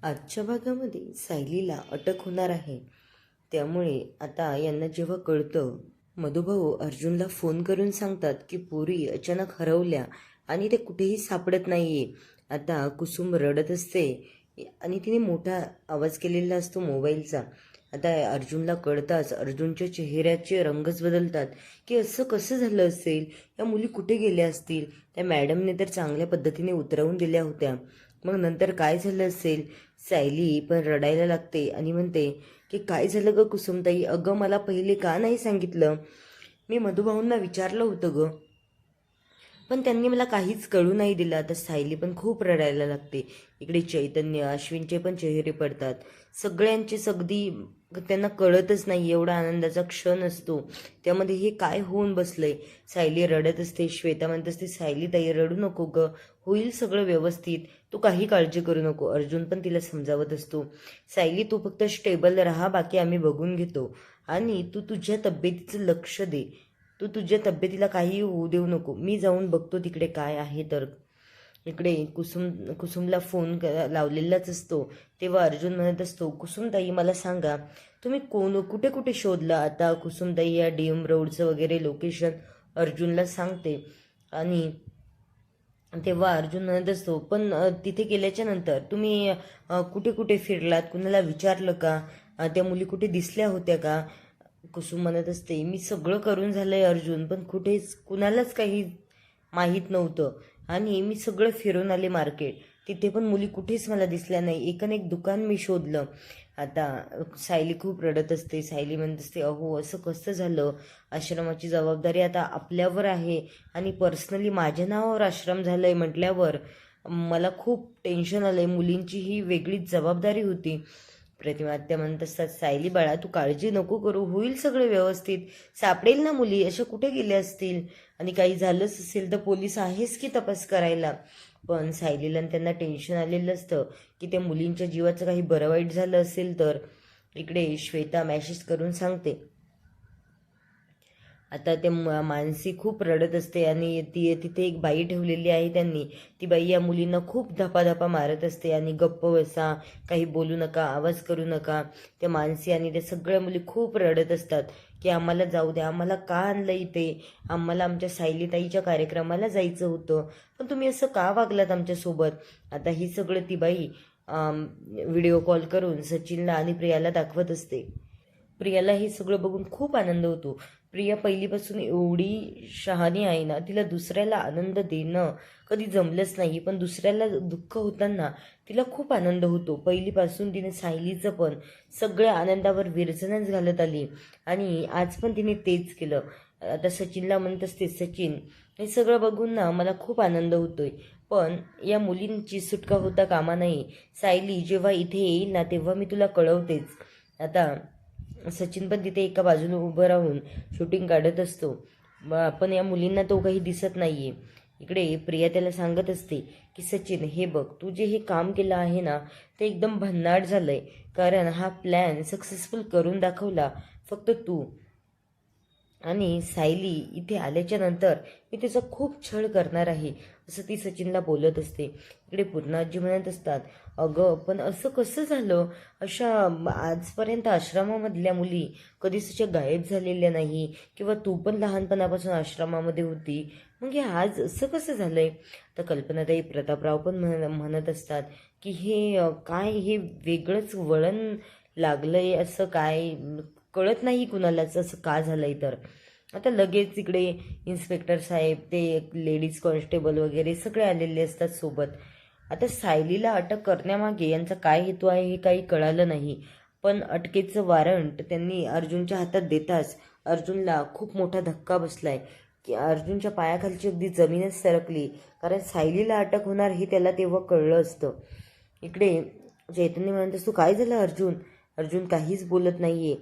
आजच्या भागामध्ये सायलीला अटक होणार आहे. त्यामुळे आता यांना जेव्हा कळतं, मधुभाऊ अर्जुनला फोन करून सांगतात की पोरी अचानक हरवल्या आणि ते कुठेही सापडत नाहीये. आता कुसुम रडत असते आणि तिने मोठा आवाज केलेला असतो मोबाईलचा. आता अर्जुनला कळताच अर्जुनच्या चेहऱ्याचे रंगच बदलतात की असं कसं झालं असेल, या मुली कुठे गेल्या असतील. त्या मॅडमने तर चांगल्या पद्धतीने उतरवून दिल्या होत्या. मग नंतर काय झालं असेल. सायली पण रडायला लागते आणि म्हणते की काय झालं ग कुसुमताई, अगं मला पहिले का नाही सांगितलं. मी मधुभाऊंना विचारलं होतं ग, पण त्यांनी मला काहीच कळू नाही दिलं. आता सायली पण खूप रडायला लागते. इकडे चैतन्य अश्विनचे पण चेहरे पडतात. सगळ्यांचेच अगदी त्यांना कळतच नाही, एवढा आनंदाचा क्षण असतो त्यामध्ये हे काय होऊन बसलंय. सायली रडत असते. श्वेता म्हणत असते सायली ताई रडू नको ग, होईल सगळं व्यवस्थित, तू काही काळजी करू नको. अर्जुन पण तिला समजावत असतो, सायली तू फक्त स्टेबल राहा, बाकी आम्ही बघून घेतो. आणि तू तुझ्या तब्येतीचं लक्ष दे, तू तुझ्या तब्येतीला काही होऊ देऊ नको, मी जाऊन बघतो तिकडे काय आहे तर. इकडे कुसुमला फोन लावलेलाच असतो. तेव्हा अर्जुन म्हणत असतो, कुसुमताई मला सांगा तुम्ही कुठे कुठे शोधलं. आता कुसुमताई या DM रोडचं वगैरे लोकेशन अर्जुनला सांगते. आणि तेव्हा अर्जुन म्हणत असतो, पण तिथे गेल्याच्या नंतर तुम्ही कुठे कुठे फिरलात, कुणाला विचारलं का, त्या मुली कुठे दिसल्या होत्या का. कुसुम म्हणत असते, मी सगळं करून झालंय अर्जुन, पण कुठेच कुणालाच काही माहीत नव्हतं. आणि मी सगळं फिरून आले मार्केट, तिथे पण मुली कुठेच मला दिसल्या नाही. एक दुकान मी शोधलं. आता सायली खूप रडत असते. सायली म्हणत असते, अहो असं कसं झालं, आश्रमाची जबाबदारी आता आपल्यावर आहे आणि पर्सनली माझ्या नावावर आश्रम झालंय म्हटल्यावर मला खूप टेन्शन आलंय. मुलींची ही वेगळीच जबाबदारी होती. प्रतिमा आत्या म्हणत असतात, सायली बाळा तू काळजी नको करू, होईल सगळं व्यवस्थित, सापडेल ना मुली, अशा कुठे गेल्या असतील आणि काही झालंच असेल तर पोलीस आहेच की तपास करायला. पण सायलीला त्यांना टेन्शन आलेलं असतं की त्या मुलींच्या जीवाचं काही बरं वाईट झालं असेल तर. इकडे श्वेता मॅसेज करून सांगते. आता ते मानसी खूप रडत असते आणि तिथे एक बाई ठेवलेली आहे त्यांनी. ती बाई या मुलींना खूप धपाधपा मारत असते आणि गप्प बसा, काही बोलू नका, आवाज करू नका. त्या मानसी आणि त्या सगळ्या मुली खूप रडत असतात की आम्हाला जाऊ द्या, आम्हाला का आणलं इथे, आम्हाला आमच्या सायलीताईच्या कार्यक्रमाला जायचं होतं, पण तुम्ही असं का वागलात आमच्यासोबत. आता ही सगळं ती बाई व्हिडिओ कॉल करून सचिनला आणि प्रियाला दाखवत असते. प्रियाला हे सगळं बघून खूप आनंद होतो. प्रिया पहिलीपासून एवढी शहाणी आहे ना, तिला दुसऱ्याला आनंद देणं कधी जमलंच नाही, पण दुसऱ्याला दुःख होताना तिला खूप आनंद होतो. पहिलीपासून तिने सायलीचं पण सगळ्या आनंदावर विरजणच घालत आली आणि आज पण तिने तेच केलं. आता सचिनला म्हणत असते, सचिन हे सगळं बघून ना मला खूप आनंद होतोय, पण या मुलींची सुटका होता कामा नाही. सायली जेव्हा इथे येईल ना तेव्हा मी तुला कळवतेच. आता सचिन पण तिथे एका बाजूने उभं राहून शूटिंग काढत असतो, पण या मुलींना तो काही दिसत नाहीये. इकडे प्रिया त्याला सांगत असते की सचिन हे बघ, तू जे हे काम केलं आहे ना ते एकदम भन्नाट झालंय, कारण हा प्लॅन सक्सेसफुल करून दाखवला फक्त तू. आणि सायली इथे आल्याच्या नंतर मी त्याचा खूप छळ करणार आहे, असं ती सचिनला बोलत असते. इकडे पूर्णाजी म्हणत असतात, अगं पण असं कसं झालं, अशा आजपर्यंत आश्रमामधल्या मुली कधीच अशा गायब झालेल्या नाही, किंवा तू पण लहानपणापासून आश्रमामध्ये होती, मग हे आज असं कसं झालंय. तर कल्पनाताई प्रतापराव पण म्हणत असतात की हे काय, हे वेगळंच वळण लागलंय, असं काय कळत नाही कुणालाच असं का झालंय तर. आता लगेच इकडे इन्स्पेक्टर साहेब, ते लेडीज कॉन्स्टेबल वगैरे सगळे आलेले असतात सोबत. आता सायलीला अटक करण्यामागे यांचा काय हेतू आहे हे काही कळालं नाही, पण अटकेचं वॉरंट त्यांनी अर्जुनच्या हातात देताच अर्जुनला खूप मोठा धक्का बसलाय की अर्जुनच्या पायाखालची अगदी जमीनच सरकली, कारण सायलीला अटक होणार हे त्याला तेव्हा कळलं असतं. इकडे चैतन्य म्हणत असतो, काय झालं अर्जुन. अर्जुन काहीच बोलत नाहीये.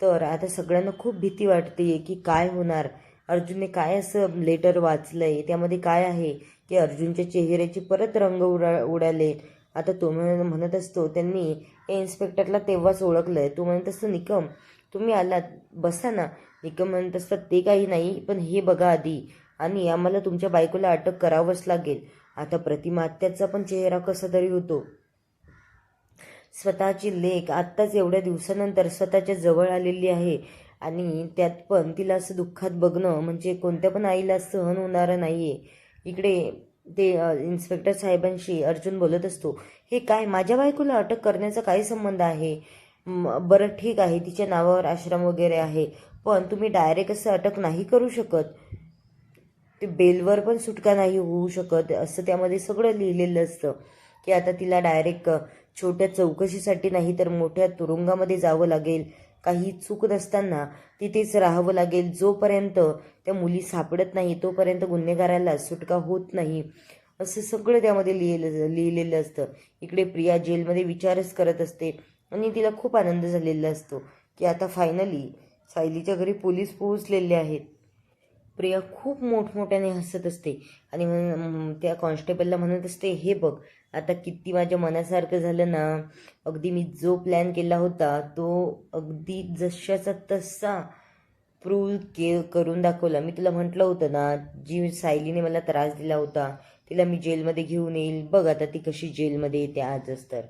तर आता सगळ्यांना खूप भीती वाटते की काय होणार. अर्जुनने काय असं लेटर वाचलंय, त्यामध्ये काय आहे की अर्जुनच्या चेहऱ्याचे परत रंग उडाले. आता तो म्हणत असतो, त्यांनी इन्स्पेक्टरला तेव्हाच ओळखलंय. तो म्हणत असतो, निकम तुम्ही आलात, बसा ना. निकम म्हणत असतात, ते काही नाही, पण हे बघा आधी, आणि आम्हाला तुमच्या बायकोला अटक करावंच लागेल. आता प्रतिमा आत्याचा पण चेहरा कसा तरी होतो. स्वतःची लेक आत्ताच एवढ्या दिवसानंतर स्वतःच्या जवळ आलेली आहे आणि त्यात पण तिला असं दुःखात बघणं म्हणजे कोणत्या पण आईला सहन होणारं नाही आहे. इकडे ते इन्स्पेक्टर साहेबांशी अर्जुन बोलत असतो, हे काय, माझ्या बायकोला अटक करण्याचा काय संबंध आहे? बरं ठीक आहे, तिच्या नावावर आश्रम वगैरे आहे, पण तुम्ही डायरेक्ट असं अटक नाही करू शकत. ते बेलवर पण सुटका नाही होऊ शकत असं त्यामध्ये सगळं लिहिलेलं असतं की आता तिला डायरेक्ट छोट्या चौकशीसाठी नाही तर मोठ्या तुरुंगामध्ये जावं लागेल. काही चूक नसताना तिथेच राहावं लागेल. जोपर्यंत त्या मुली सापडत नाही तोपर्यंत गुन्हेगाराला सुटका होत नाही, असं सगळं त्यामध्ये लिहिलेलं असतं. इकडे प्रिया जेलमध्ये विचारच करत असते आणि तिला खूप आनंद झालेला असतो की आता फायनली सायलीच्या घरी पोलीस पोहोचलेले आहेत. प्रिया खूप मोठमोठ्याने हसत असते आणि त्या कॉन्स्टेबलला म्हणत असते, हे बघ आता किती माझ्या मनासारखं झालं ना. अगदी मी जो प्लॅन केला होता तो अगदी जशाचा तसा करून दाखवला. मी तुला म्हटलं होतं ना, जी सायलीने मला त्रास दिला होता तिला मी जेलमध्ये घेऊन येईल, बघ आता ती कशी जेलमध्ये येते आजच. तर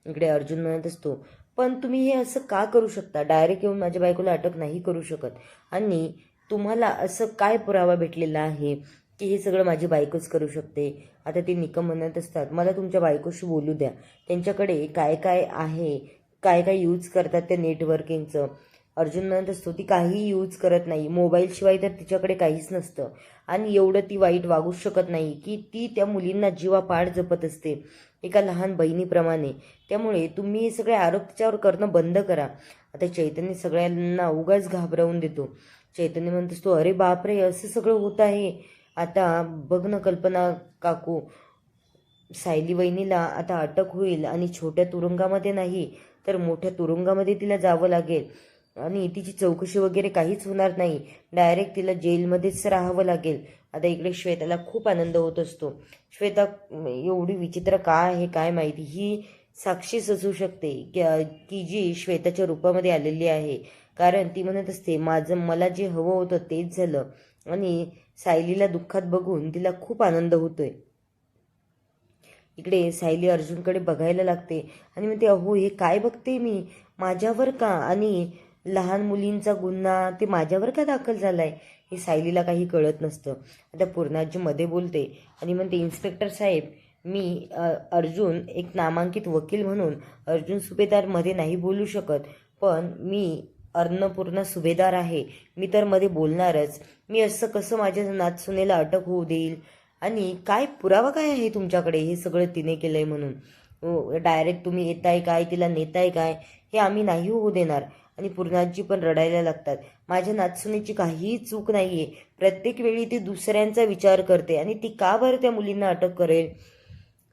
इकडे अर्जुन म्हणत असतो, पण तुम्ही हे असं का करू शकता? डायरेक्ट येऊन माझ्या बायकोला अटक नाही करू शकत. आणि तुम्हाला असं काय पुरावा भेटलेला आहे की हे सगळं माझी बायकोच करू शकते? आता ते निकम म्हणत असतात, मला तुमच्या बायकोशी बोलू द्या, त्यांच्याकडे काय काय आहे, काय काय यूज करतात त्या नेटवर्किंगचं. अर्जुन म्हणत असतो, ती काही यूज करत नाही, मोबाईलशिवाय तर तिच्याकडे काहीच नसतं आणि एवढं ती वाईट वागूच शकत नाही की ती त्या मुलींना जीवापाड जपत असते एका लहान बहिणीप्रमाणे. त्यामुळे तुम्ही हे सगळे आरोप तिच्यावर करणं बंद करा. आता चैतन्य सगळ्यांना उगाच घाबरवून देतो. चैतन्य म्हणत असतो, अरे बापरे, असं सगळं होत आहे. आता बघ ना कल्पना काकू, सायली वहिनीला आता अटक होईल आणि छोट्या तुरुंगामध्ये नाही तर मोठ्या तुरुंगामध्ये तिला जावं लागेल आणि तिची चौकशी वगैरे काहीच होणार नाही, डायरेक्ट तिला जेलमध्येच राहावं लागेल. आता इकडे श्वेताला खूप आनंद होत असतो. श्वेता एवढी विचित्र का आहे काय माहिती, ही साक्षीच असू शकते की जी श्वेताच्या रूपामध्ये आलेली आहे. कारण ती म्हणत असते, मला जे हवं होतं तेच झालं आणि सायलीला दुःखात बघून तिला खूप आनंद होतोय. इकडे सायली अर्जुनकडे बघायला लागते आणि म्हणते, अहो हे काय बघते मी, माझ्यावर का, आणि लहान मुलींचा गुन्हा ते माझ्यावर का दाखल झालाय? हे सायलीला काही कळत नसतं. आता पूर्णाजी मध्ये बोलते आणि म्हणते, इन्स्पेक्टर साहेब, मी अर्जुन एक नामांकित वकील म्हणून अर्जुन सुभेदार मध्ये नाही बोलू शकत, पण मी अन्नपूर्णा सुभेदार आहे, मी तर मध्ये बोलणारच. मी असं कसं माझ्या नातसुनेला अटक होऊ देईल? आणि काय पुरावा काय आहे तुमच्याकडे हे सगळं तिने केलंय म्हणून? डायरेक्ट तुम्ही येताय काय, तिला नेताय काय, हे आम्ही नाही होऊ देणार. आणि पूर्णाजी पण रडायला लागतात. माझ्या नातसुनेची काहीही चूक नाहीये, प्रत्येक वेळी ती दुसऱ्यांचा विचार करते आणि ती का बरं त्या मुलींना अटक करेल?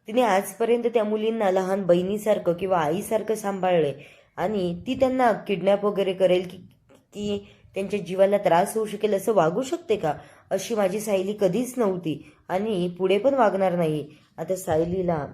तिने आजपर्यंत त्या मुलींना लहान बहिणीसारखं किंवा आईसारखं सांभाळलंय आणि ती त्यांना किडनॅप वगैरे करेल की त्यांच्या जीवाला त्रास होऊ शकेल असं वागू शकते का? अशी माझी सायली कधीच नव्हती आणि पुढे पण वागणार नाही. आता सायलीला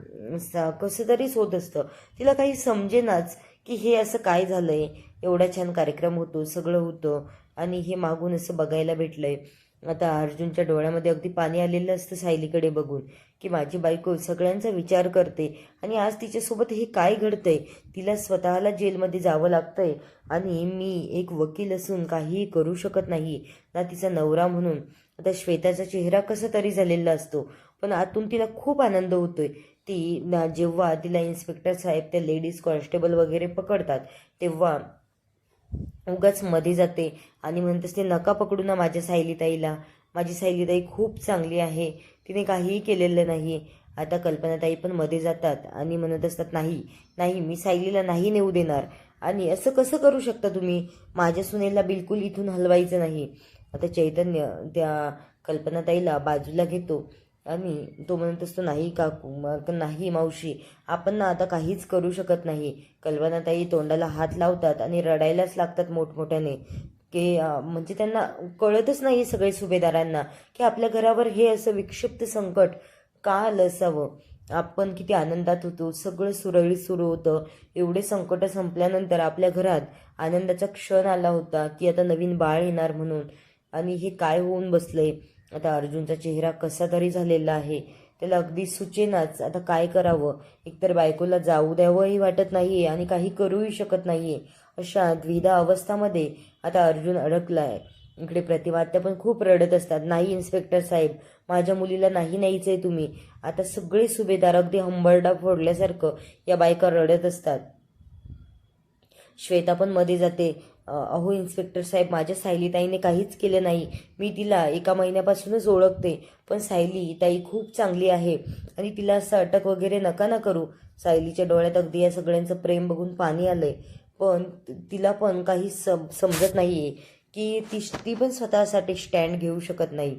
कसं तरीच होत असतं, तिला काही समजेनाच की हे असं काय झालंय. एवढा छान कार्यक्रम होतो, सगळं होतं आणि हे मागून असं बघायला भेटलंय. आता अर्जुनच्या डोळ्यामध्ये अगदी पाणी आलेलं असतं सायलीकडे बघून की माझी बायको सगळ्यांचा विचार करते आणि आज तिच्यासोबत हे काय घडतंय, तिला स्वतःला जेलमध्ये जावं लागतंय आणि मी एक वकील असून काहीही करू शकत नाही ना, तिचा नवरा म्हणून. आता श्वेताचा चेहरा कसा तरी झालेला असतो पण आतून तिला खूप आनंद होतोय. ती जेव्हा तिला इन्स्पेक्टर साहेब त्या लेडीज कॉन्स्टेबल वगैरे पकडतात तेव्हा उगाच मध्ये जाते आणि म्हणत असते, नका पकडू ना माझ्या सायलीताईला, माझी सायलीताई खूप चांगली आहे, तिने काहीही केलेलं नाही. आता कल्पनाताई पण मध्ये जातात आणि म्हणत असतात, नाही नाही, मी सायलीला नाही नेऊ देणार. आणि असं कसं करू शकता तुम्ही, माझ्या सुनेला बिलकुल इथून हलवायचं नाही. आता चैतन्य त्या कल्पनाताईला बाजूला घेतो आणि तो म्हणत असतो, नाही काकू, नाही मावशी, आपण ना आता काहीच करू शकत नाही. कल्पनाताई तोंडाला हात लावतात आणि रडायलाच लागतात मोठमोठ्याने की म्हणजे त्यांना कळतच नाही सगळे सुभेदारांना की आपल्या घरावर हे असं विक्षिप्त संकट का आलं असावं. आपण किती आनंदात होतो, सगळं सुरळीत सुरू होतं, एवढे संकट संपल्यानंतर आपल्या घरात आनंदाचा क्षण आला होता की आता नवीन बाळ येणार म्हणून, आणि हे काय होऊन बसलंय. आता अर्जुनचा चेहरा कसा तरी झालेला आहे त्याला अगदी सुचेनाच आता काय करावं. एकतर बायकोला जाऊ द्यावंही वाटत नाहीये आणि काही करूही शकत नाहीये. अशा द्विधा अवस्थामध्ये आता अर्जुन अडकलाय. इकडे प्रतिमात्या पण खूप रडत असतात. नाही इन्स्पेक्टर साहेब, माझ्या मुलीला नाही न्यायचंय तुम्ही. आता सगळे सुभेदार अगदी हंबरडा फोडल्यासारखं या बायका रडत असतात. श्वेता पण मध्ये जाते. अहो इन्स्पेक्टर साहेब, माझ्या सायलीताईने काहीच केलं नाही. मी तिला एका महिन्यापासूनच ओळखते, पण सायली ताई खूप चांगली आहे आणि तिला असं अटक वगैरे नका ना करू. सायलीच्या डोळ्यात अगदी या सगळ्यांचं प्रेम बघून पाणी आलंय. पण तिला पण काही समजत नाहीये की ती पण स्वतःसाठी स्टँड घेऊ शकत नाही.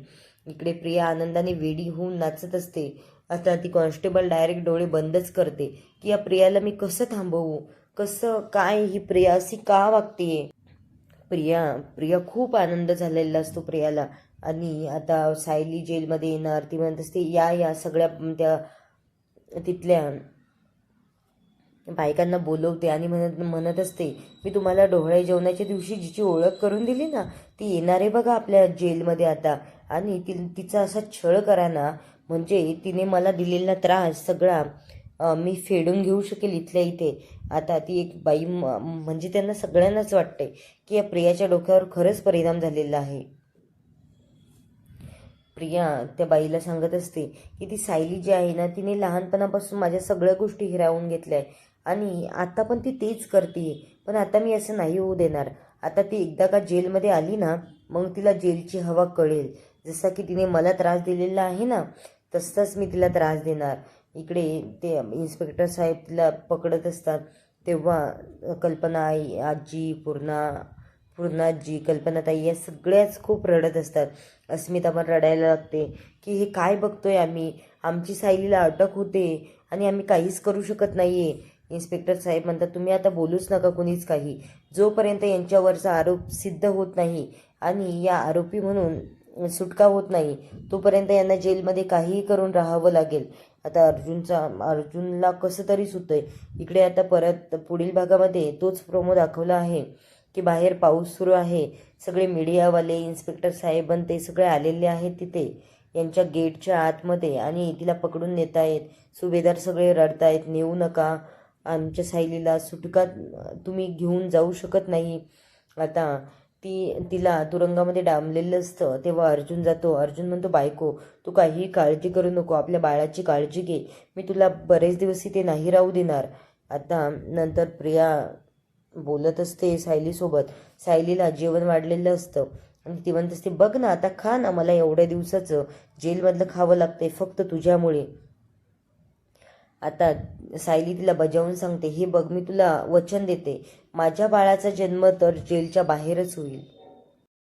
इकडे प्रिया आनंदाने वेडी होऊन नाचत असते. आता ती कॉन्स्टेबल डायरेक्ट डोळे बंदच करते की या प्रियाला मी कसं थांबवू, कसं काय, ही प्रिया अशी का वागतेय. प्रिया खूप आनंद झालेला असतो प्रियाला. आणि आता सायली जेलमध्ये येणार, ती म्हणत असते या सगळ्या त्या तिथल्या बायकांना बोलवते आणि म्हणत असते मी तुम्हाला ढोळे जेवणाच्या दिवशी जिची ओळख करून दिली ना, ती येणार आहे बघा आपल्या जेलमध्ये आता. आणि तिचा असा छळ करा ना, म्हणजे तिने मला दिलेला त्रास सगळा मी फेडून घेऊ शकेल इथल्या इथे. आता ती एक बाई म्हणजे त्यांना सगळ्यांनाच वाटतंय की या प्रियाच्या डोक्यावर खरंच परिणाम झालेला आहे. प्रिया त्या बाईला सांगत असते की ती सायली जी आहे ना, तिने लहानपणापासून माझ्या सगळ्या गोष्टी हिरावून घेतल्या आहे आणि आता पण ती तेच करते. पण आता मी असं नाही होऊ देणार. आता ती एकदा का जेलमध्ये आली ना, मग तिला जेलची हवा कळेल. जसा की तिने मला त्रास दिलेला आहे ना, तसंच मी तिला त्रास देणार. इकडे ते इन्स्पेक्टर साहेब तिला पकडत असतात. तेव्हा कल्पना आई, आजी, पूर्णाजी, कल्पनाताई या सगळ्याच खूप रडत असतात. अस्मिता पण रडायला लागते की हे काय बघतोय आम्ही, आमची सायलीला अटक होते आणि आम्ही काहीच करू शकत नाहीये. इन्स्पेक्टर साहेब म्हणतात तुम्ही आता बोलूच नका कुणीच काही. जोपर्यंत यांच्यावरचा आरोप सिद्ध होत नाही आणि या आरोपी म्हणून सुटका होत नाही, तोपर्यंत यांना जेलमध्ये काहीही करून राहावं लागेल. आता अर्जुनला कसं तरी सुचतंय. इकडे आता परत पुढील भागामध्ये तोच प्रोमो दाखवला आहे की बाहेर पाऊस सुरू आहे. सगळे मीडियावाले, इन्स्पेक्टर साहेब ते सगळे आलेले आहेत तिथे यांच्या गेटच्या आतमध्ये आणि तिला पकडून नेत आहेत. सुभेदार सगळे रडतायत, नेऊ नका आमच्या सायलीला, सुटका तुम्ही घेऊन जाऊ शकत नाही. आता तिला तुरुंगामध्ये डांबलेलं असतं. तेव्हा अर्जुन जातो. अर्जुन म्हणतो बायको, तू काहीही काळजी करू नको, आपल्या बाळाची काळजी घे, मी तुला बरेच दिवस इथे नाही राहू देणार. आता नंतर प्रिया बोलत असते सायलीसोबत. सायलीला जेवण वाढलेलं असतं आणि ती म्हणत असते बघ ना आता खा ना, मला एवढ्या दिवसाचं जेलमधलं खावं लागतंय फक्त तुझ्यामुळे. आता सायली तिला बजावून सांगते हे बघ, मी तुला वचन देते, माझ्या बाळाचा जन्म तर जेलच्या बाहेरच होईल.